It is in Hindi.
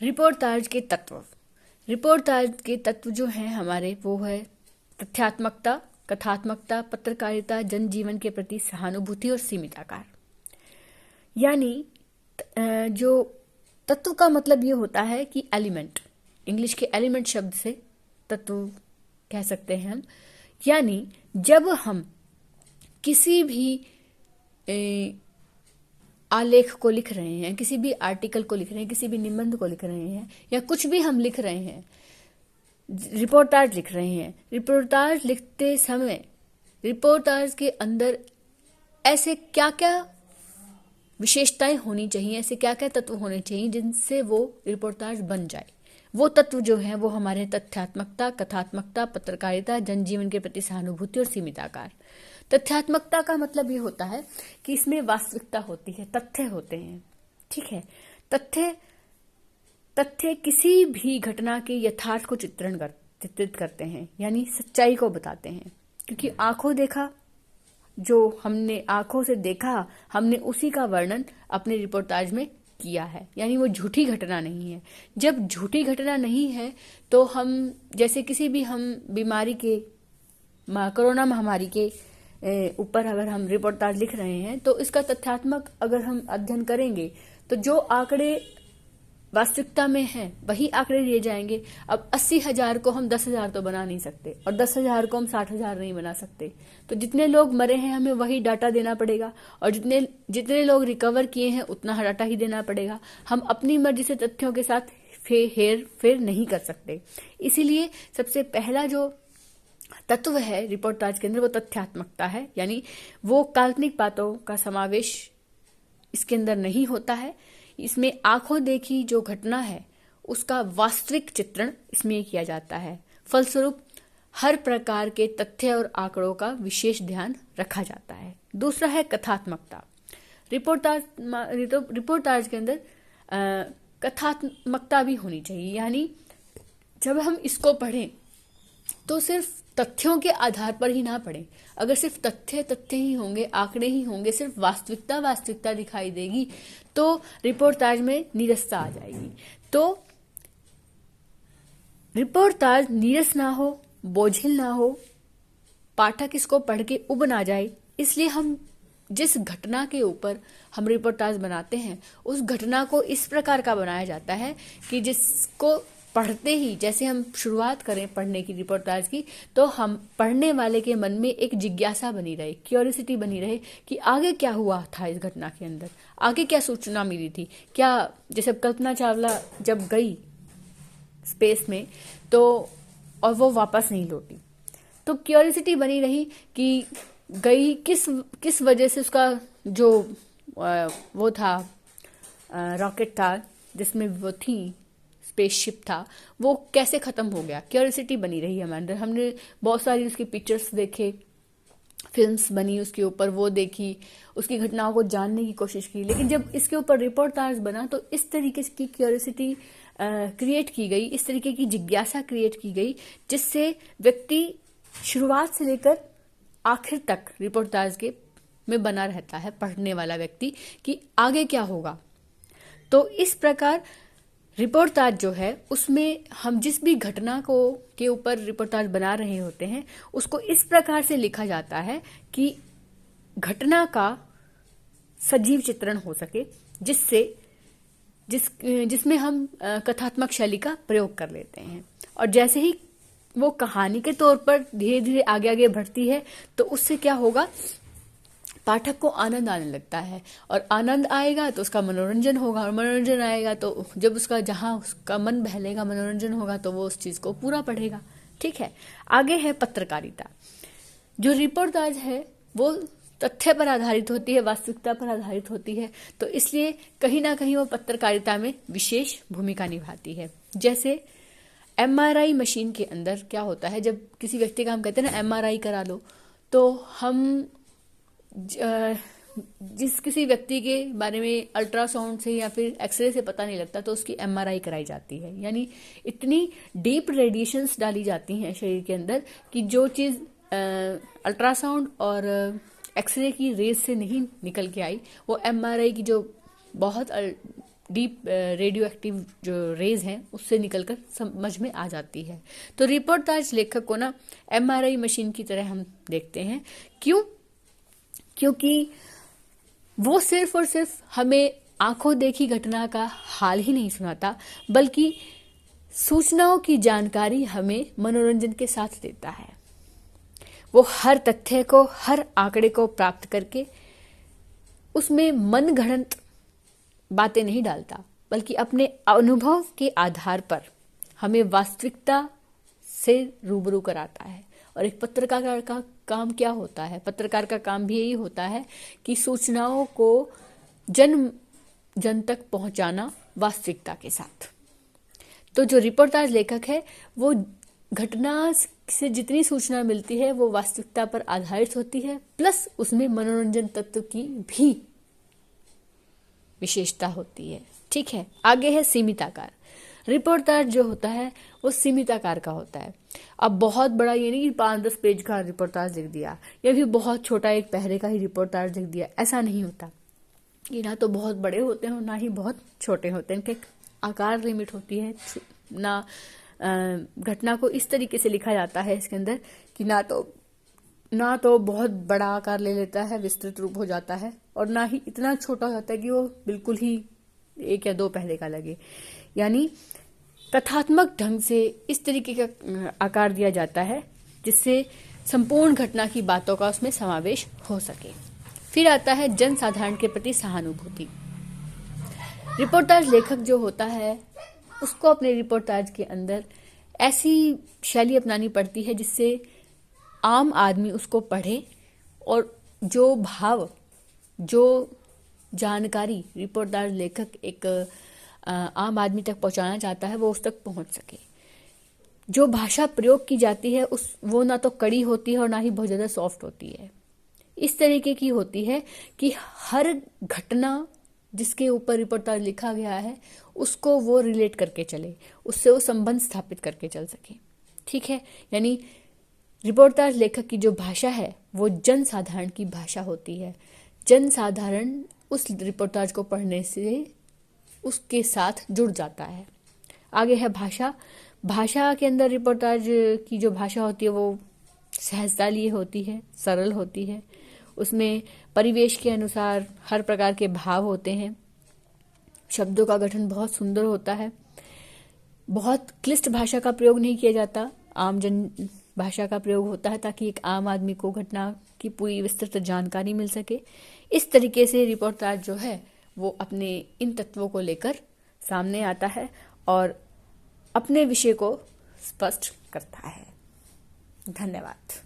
रिपोर्टाज के तत्व। रिपोर्टाज के तत्व जो हैं हमारे, वो है तथ्यात्मकता, कथात्मकता, पत्रकारिता, जनजीवन के प्रति सहानुभूति और सीमित आकार। यानी जो तत्व का मतलब ये होता है कि एलिमेंट, इंग्लिश के एलिमेंट शब्द से तत्व कह सकते हैं हम। यानी जब हम किसी भी आलेख को लिख रहे हैं, किसी भी आर्टिकल को लिख रहे हैं, किसी भी निबंध को लिख रहे हैं, या कुछ भी हम लिख रहे हैं, रिपोर्टाज लिख रहे हैं, रिपोर्टाज लिखते समय रिपोर्टाज के अंदर ऐसे क्या क्या विशेषताएं होनी चाहिए, ऐसे क्या क्या तत्व होने चाहिए जिनसे वो रिपोर्टाज बन जाए। वो तत्व जो है वो हमारे तथ्यात्मकता, कथात्मकता, पत्रकारिता, जनजीवन के प्रति सहानुभूति और सीमित आकार। तथ्यात्मकता का मतलब ये होता है कि इसमें वास्तविकता होती है, तथ्य होते हैं। ठीक है, तथ्य किसी भी घटना के यथार्थ को चित्रित करते हैं, यानी सच्चाई को बताते हैं। क्योंकि आंखों देखा, जो हमने आंखों से देखा, हमने उसी का वर्णन अपने रिपोर्टाज में किया है, यानी वो झूठी घटना नहीं है। जब झूठी घटना नहीं है तो हम जैसे किसी भी हम बीमारी के, कोरोना महामारी के ऊपर अगर हम रिपोर्टाज लिख रहे हैं तो इसका तथ्यात्मक अगर हम अध्ययन करेंगे तो जो आंकड़े वास्तविकता में हैं वही आंकड़े लिए जाएंगे। अब 80,000 को हम 10,000 तो बना नहीं सकते, और 10,000 को हम 60,000 नहीं बना सकते। तो जितने लोग मरे हैं हमें वही डाटा देना पड़ेगा, और जितने लोग रिकवर किए हैं उतना डाटा ही देना पड़ेगा। हम अपनी मर्जी से तथ्यों के साथ हेर फेर नहीं कर सकते। इसीलिए सबसे पहला जो तत्व है रिपोर्टाज के अंदर वो तथ्यात्मकता है, यानी वो काल्पनिक बातों का समावेश इसके अंदर नहीं होता है। इसमें आंखों देखी जो घटना है उसका वास्तविक चित्रण इसमें किया जाता है। फलस्वरूप हर प्रकार के तथ्य और आंकड़ों का विशेष ध्यान रखा जाता है। दूसरा है कथात्मकता। रिपोर्टाज के अंदर कथात्मकता भी होनी चाहिए, यानी जब हम इसको पढ़ें तो सिर्फ तथ्यों के आधार पर ही ना पढ़ें। अगर सिर्फ तथ्य ही होंगे, आंकड़े ही होंगे, सिर्फ वास्तविकता दिखाई देगी तो रिपोर्टाज में नीरसता आ जाएगी। तो रिपोर्टाज नीरस ना हो, बोझिल ना हो, पाठक इसको पढ़ के उब ना जाए, इसलिए हम जिस घटना के ऊपर हम रिपोर्टाज बनाते हैं उस घटना को इस प्रकार का बनाया जाता है कि जिसको पढ़ते ही, जैसे हम शुरुआत करें पढ़ने की रिपोर्टाज की, तो हम पढ़ने वाले के मन में एक जिज्ञासा बनी रहे, क्यूरियोसिटी बनी रहे कि आगे क्या हुआ था इस घटना के अंदर, आगे क्या सूचना मिली थी, क्या जैसे कल्पना चावला जब गई स्पेस में तो और वो वापस नहीं लौटी, तो क्यूरियोसिटी बनी रही कि गई किस वजह से, उसका जो वो था रॉकेट था जिसमें वो थी, स्पेसशिप था, वो कैसे खत्म हो गया। क्यूरियोसिटी बनी रही हमारे अंदर। हमने बहुत सारी उसकी पिक्चर्स देखे, फिल्म्स बनी उसके ऊपर, वो देखी, उसकी घटनाओं को जानने की कोशिश की। लेकिन जब इसके ऊपर रिपोर्टाज बना तो इस तरीके की क्यूरियोसिटी क्रिएट की गई, इस तरीके की जिज्ञासा क्रिएट की गई, जिससे व्यक्ति शुरुआत से लेकर आखिर तक रिपोर्टाज के में बना रहता है, पढ़ने वाला व्यक्ति, कि आगे क्या होगा। तो इस प्रकार रिपोर्टाज जो है उसमें हम जिस भी घटना को के ऊपर रिपोर्टाज बना रहे होते हैं उसको इस प्रकार से लिखा जाता है कि घटना का सजीव चित्रण हो सके, जिसमें हम कथात्मक शैली का प्रयोग कर लेते हैं। और जैसे ही वो कहानी के तौर पर धीरे धीरे आगे बढ़ती है तो उससे क्या होगा, पाठक को आनंद आने लगता है, और आनंद आएगा तो उसका मनोरंजन होगा, और मनोरंजन आएगा तो जब जहां उसका मन बहलेगा, मनोरंजन होगा, तो वो उस चीज को पूरा पढ़ेगा। ठीक है, आगे है पत्रकारिता। जो रिपोर्टाज है वो तथ्य पर आधारित होती है, वास्तविकता पर आधारित होती है, तो इसलिए कहीं ना कहीं वो पत्रकारिता में विशेष भूमिका निभाती है। जैसे MRI मशीन के अंदर क्या होता है, जब किसी व्यक्ति का हम कहते हैं ना MRI करा लो, तो हम जिस किसी व्यक्ति के बारे में अल्ट्रासाउंड से या फिर एक्सरे से पता नहीं लगता तो उसकी MRI कराई जाती है। यानी इतनी डीप रेडिएशंस डाली जाती हैं शरीर के अंदर कि जो चीज़ अल्ट्रासाउंड और एक्सरे की रेज से नहीं निकल के आई, वो MRI की जो बहुत डीप रेडियो एक्टिव जो रेज हैं उससे निकलकर समझ में आ जाती है। तो रिपोर्टाज लेखक को ना एमआरआई मशीन की तरह हम देखते हैं। क्यों? क्योंकि वो सिर्फ और सिर्फ हमें आंखों देखी घटना का हाल ही नहीं सुनाता, बल्कि सूचनाओं की जानकारी हमें मनोरंजन के साथ देता है। वो हर तथ्य को, हर आंकड़े को प्राप्त करके उसमें मनगढ़ंत बातें नहीं डालता, बल्कि अपने अनुभव के आधार पर हमें वास्तविकता से रूबरू कराता है। और एक पत्रकार का काम क्या होता है? पत्रकार का काम भी यही होता है कि सूचनाओं को जन तक पहुंचाना वास्तविकता के साथ। तो जो रिपोर्टाज लेखक है वो घटना से जितनी सूचना मिलती है वो वास्तविकता पर आधारित होती है, प्लस उसमें मनोरंजन तत्व की भी विशेषता होती है। ठीक है, आगे है सीमित आकार। रिपोर्टाज जो होता है वो सीमित आकार का होता है। अब बहुत बड़ा ये नहीं कि 5-10 पेज का रिपोर्टाज लिख दिया, या फिर बहुत छोटा एक पहरे का ही रिपोर्टाज लिख दिया, ऐसा नहीं होता। ये ना तो बहुत बड़े होते हैं और ना ही बहुत छोटे होते हैं। इनके आकार लिमिट होती है ना। घटना को इस तरीके से लिखा जाता है इसके अंदर कि ना तो बहुत बड़ा आकार ले लेता है, विस्तृत रूप हो जाता है, और ना ही इतना छोटा हो जाता है कि वो बिल्कुल ही 1 या 2 पहले का लगे। यानी तथ्यात्मक ढंग से इस तरीके का आकार दिया जाता है जिससे संपूर्ण घटना की बातों का उसमें समावेश हो सके। फिर आता है जन साधारण के प्रति सहानुभूति। रिपोर्टाज लेखक जो होता है उसको अपने रिपोर्टाज के अंदर ऐसी शैली अपनानी पड़ती है जिससे आम आदमी उसको पढ़े और जो भाव, जो जानकारी रिपोर्टाज लेखक एक आम आदमी तक पहुंचाना चाहता है वो उस तक पहुंच सके। जो भाषा प्रयोग की जाती है वो ना तो कड़ी होती है और ना ही बहुत ज़्यादा सॉफ्ट होती है। इस तरीके की होती है कि हर घटना जिसके ऊपर रिपोर्टाज लिखा गया है उसको वो रिलेट करके चले, उससे वो संबंध स्थापित करके चल सके। ठीक है, यानी रिपोर्टाज लेखक की जो भाषा है वो जन साधारण की भाषा होती है। जन साधारण उस रिपोर्टाज को पढ़ने से उसके साथ जुड़ जाता है। आगे है भाषा। भाषा के अंदर रिपोर्टाज की जो भाषा होती है वो सहजता लिए होती है, सरल होती है। उसमें परिवेश के अनुसार हर प्रकार के भाव होते हैं। शब्दों का गठन बहुत सुंदर होता है। बहुत क्लिष्ट भाषा का प्रयोग नहीं किया जाता, आम जन भाषा का प्रयोग होता है ताकि एक आम आदमी को घटना की पूरी विस्तृत जानकारी मिल सके। इस तरीके से रिपोर्टाज जो है वो अपने इन तत्वों को लेकर सामने आता है और अपने विषय को स्पष्ट करता है। धन्यवाद।